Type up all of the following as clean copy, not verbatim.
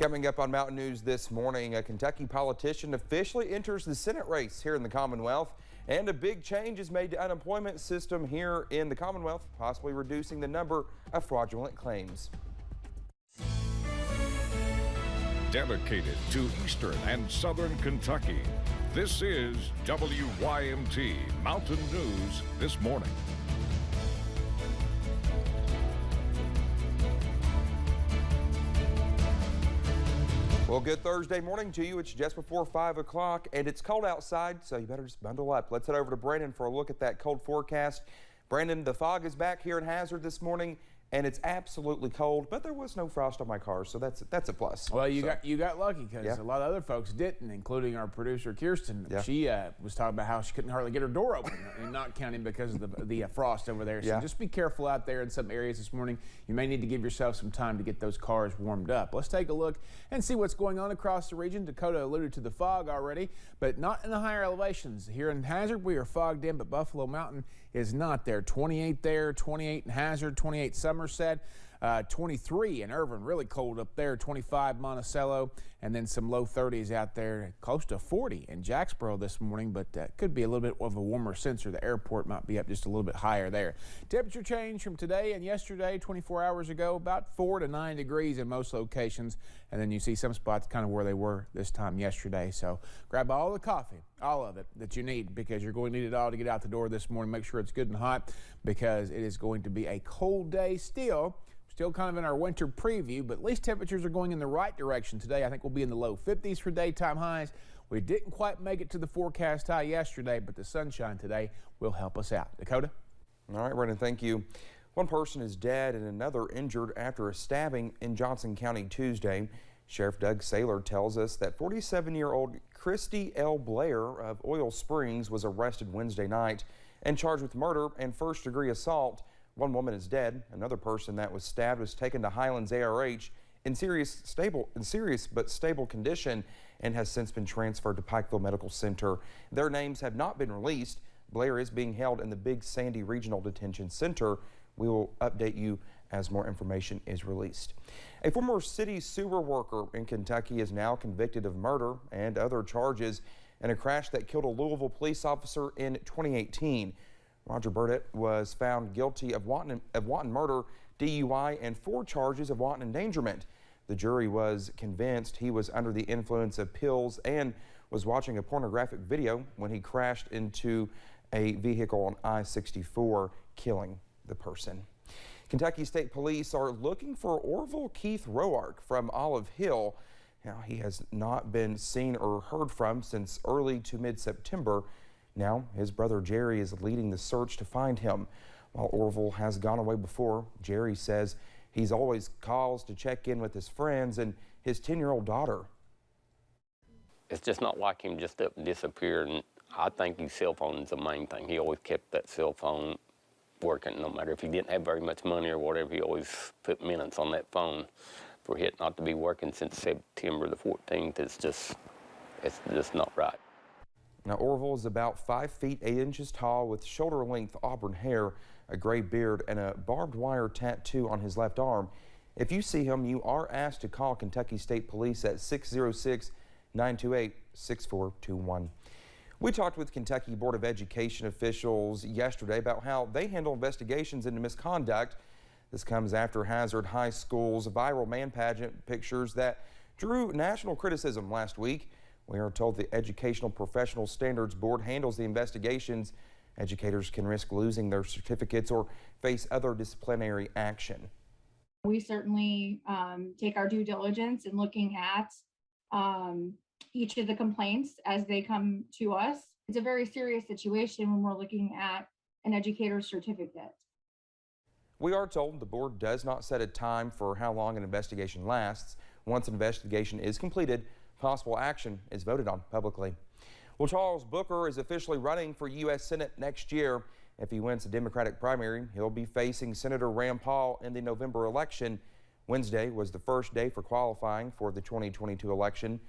Coming up on Mountain News this morning, a Kentucky politician officially enters the Senate race here in the Commonwealth, and a big change is made to the unemployment system here in the Commonwealth, possibly reducing the number of fraudulent claims. Dedicated to Eastern and Southern Kentucky, this is WYMT Mountain News this morning. Well, good Thursday morning to you. It's just before 5 o'clock and it's cold outside, so you better just bundle up. Let's head over to Brandon for a look at that cold forecast. Brandon, the fog is back here in Hazard this morning, and it's absolutely cold, but there was no frost on my car, so that's a plus. Well, you got lucky because a lot of other folks didn't, including our producer Kirsten. She was talking about how she couldn't hardly get her door open, and not counting because of the frost over there. So just be careful out there in some areas this morning. You may need to give yourself some time to get those cars warmed up. Let's take a look and see what's going on across the region. Dakota alluded to the fog already, but not in the higher elevations. Here in Hazard, we are fogged in, but Buffalo Mountain is not there. 28 there, 28 in Hazard, 28 Somerset, 23 in Irvine, really cold up there, 25 Monticello, and then some low 30s out there, close to 40 in Jacksboro this morning, but could be a little bit of a warmer sensor. The airport might be up just a little bit higher there. Temperature change from today and yesterday, 24 hours ago, about 4 to 9 degrees in most locations, and then you see some spots kind of where they were this time yesterday. So grab all the coffee, all of it that you need, because you're going to need it all to get out the door this morning. Make sure it's good and hot, because it is going to be a cold day still. Still kind of in our winter preview, but at least temperatures are going in the right direction today. I think we'll be in the low 50s for daytime highs. We didn't quite make it to the forecast high yesterday, but the sunshine today will help us out. Dakota? All right, Brendan, thank you. One person is dead and another injured after a stabbing in Johnson County Tuesday. Sheriff Doug Saylor tells us that 47-year-old Christy L. Blair of Oil Springs was arrested Wednesday night and charged with murder and first-degree assault. One woman is dead. Another person that was stabbed was taken to Highlands ARH in serious but stable condition and has since been transferred to Pikeville Medical Center. Their names have not been released. Blair is being held in the Big Sandy Regional Detention Center. We will update you as more information is released. A former city sewer worker in Kentucky is now convicted of murder and other charges in a crash that killed a Louisville police officer in 2018. Roger Burdett was found guilty of wanton murder, DUI, and 4 charges of wanton endangerment. The jury was convinced he was under the influence of pills and was watching a pornographic video when he crashed into a vehicle on I-64, killing the person. Kentucky State Police are looking for Orville Keith Roark from Olive Hill. Now, he has not been seen or heard from since early to mid-September. Now, his brother Jerry is leading the search to find him. While Orville has gone away before, Jerry says he's always calls to check in with his friends and his 10-year-old daughter. It's just not like him just up and disappeared, and I think his cell phone is the main thing. He always kept that cell phone working, no matter if he didn't have very much money or whatever. He always put minutes on that phone. For it not to be working since September the 14th, it's just not right. Now, Orville is about 5 feet 8 inches tall with shoulder-length auburn hair, a gray beard, and a barbed wire tattoo on his left arm. If you see him, you are asked to call Kentucky State Police at 606-928-6421. We talked with Kentucky Board of Education officials yesterday about how they handle investigations into misconduct. This comes after Hazard High School's viral man pageant pictures that drew national criticism last week. We are told the Educational Professional Standards Board handles the investigations. Educators can risk losing their certificates or face other disciplinary action. We certainly take our due diligence in looking at each of the complaints as they come to us. It's a very serious situation when we're looking at an educator's certificate. We are told the board does not set a time for how long an investigation lasts. Once an investigation is completed, possible action is voted on publicly. Well, Charles Booker is officially running for U.S. Senate next year. If he wins the Democratic primary, he'll be facing Senator Rand Paul in the November election. Wednesday was the first day for qualifying for the 2022 election.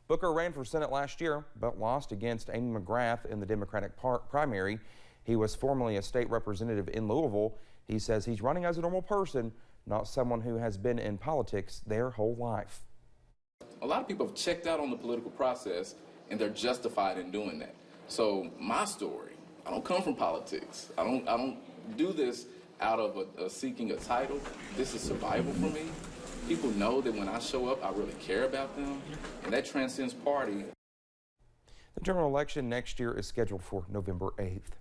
Booker ran for Senate last year, but lost against Amy McGrath in the Democratic primary. He was formerly a state representative in Louisville. He says he's running as a normal person, not someone who has been in politics their whole life. A lot of people have checked out on the political process, and they're justified in doing that. So my story, I don't come from politics. I don't do this out of seeking a title. This is survival for me. People know that when I show up, I really care about them, and that transcends party. The general election next year is scheduled for November 8th.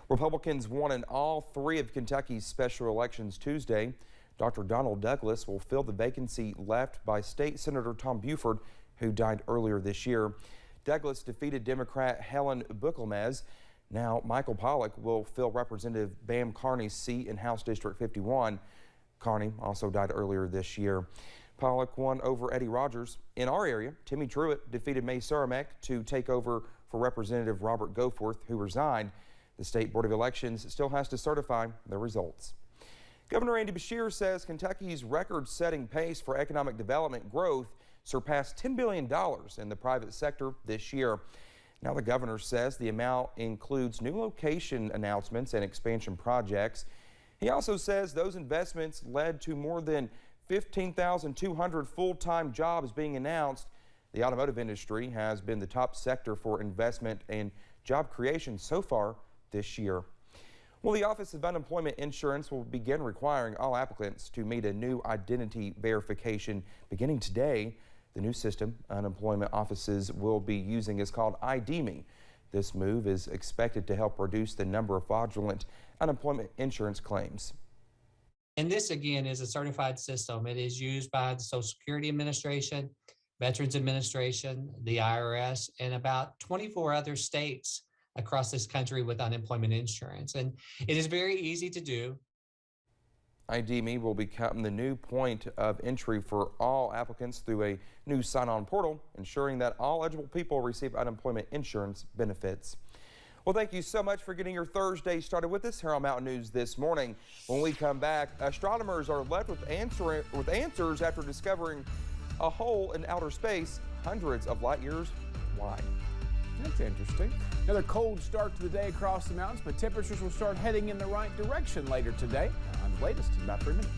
Republicans won in all 3 of Kentucky's special elections Tuesday. Dr. Donald Douglas will fill the vacancy left by State Senator Tom Buford, who died earlier this year. Douglas defeated Democrat Helen Buchelmez. Now Michael Pollock will fill Representative Bam Carney's seat in House District 51. Carney also died earlier this year. Pollock won over Eddie Rogers. In our area, Timmy Truitt defeated May Saramek to take over for Representative Robert Goforth, who resigned. The State Board of Elections still has to certify the results. Governor Andy Beshear says Kentucky's record-setting pace for economic development growth surpassed $10 billion in the private sector this year. Now the governor says the amount includes new location announcements and expansion projects. He also says those investments led to more than 15,200 full-time jobs being announced. The automotive industry has been the top sector for investment and job creation so far this year. Well, the Office of Unemployment Insurance will begin requiring all applicants to meet a new identity verification beginning today. The new system unemployment offices will be using is called ID.me. This move is expected to help reduce the number of fraudulent unemployment insurance claims. And this, again, is a certified system. It is used by the Social Security Administration, Veterans Administration, the IRS, and about 24 other states across this country with unemployment insurance. And it is very easy to do. ID.me will become the new point of entry for all applicants through a new sign-on portal, ensuring that all eligible people receive unemployment insurance benefits. Well, thank you so much for getting your Thursday started with us here on Mountain News this morning. When we come back, astronomers are left with answers after discovering a hole in outer space hundreds of light years wide. That's interesting. Another cold start to the day across the mountains, but temperatures will start heading in the right direction later today. On the latest in about 3 minutes.